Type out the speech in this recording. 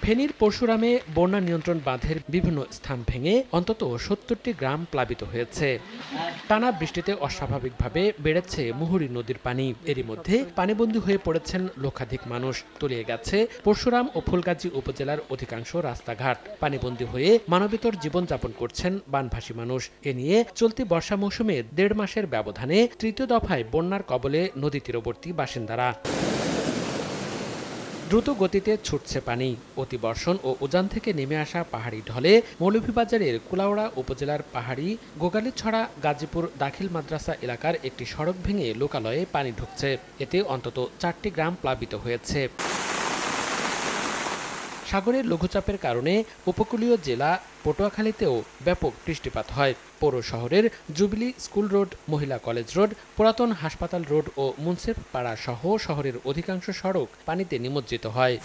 ফেনীর পরশুরামে বন্যা নিয়ন্ত্রণ বাঁধের বিভিন্ন স্থান ভেঙে অন্তত ৭০টি গ্রাম প্লাবিত হয়েছে। টানা বৃষ্টিতে অস্বাভাবিকভাবে বেড়েছে মুহুরী নদীর পানি। এরই মধ্যে পানিবন্দী হয়ে পড়েছেন লক্ষাধিক মানুষ। তলিয়ে গেছে পরশুরাম ও ফুলগাজী উপজেলার অধিকাংশ রাস্তাঘাট। পানিবন্দী হয়ে মানবেতর জীবনযাপন করছেন বানভাসী মানুষ। এ নিয়ে চলতি বর্ষা মৌসুমে ১.৫ মাসের ব্যবধানে তৃতীয় দফায় বন্যার কবলে নদী তীরবর্তী বাসিন্দারা। দ্রুত গতিতে ছুটছে পানি। অতিবর্ষণ ও উজান থেকে নেমে আসা পাহাড়ি ঢলে মৌলভীবাজারের কুলাউড়া উপজেলার পাহাড়ি গোগালীছড়া গাজীপুর দাখিল মাদ্রাসা এলাকার একটি সড়ক ভেঙে লোকালয়ে পানি ঢুকছে। এতে অন্তত ৪টি গ্রাম প্লাবিত হয়েছে। সাগরের লঘুচাপের কারণে উপকূলীয় জেলা পটুয়াখালীতেও ব্যাপক বৃষ্টিপাত হয়। পৌর শহরের জুবিলি স্কুল রোড, মহিলা কলেজ রোড, পুরাতন হাসপাতাল রোড ও মুন্সেফ পাড়া সহ শহরের অধিকাংশ সড়ক পানিতে নিমজ্জিত হয়।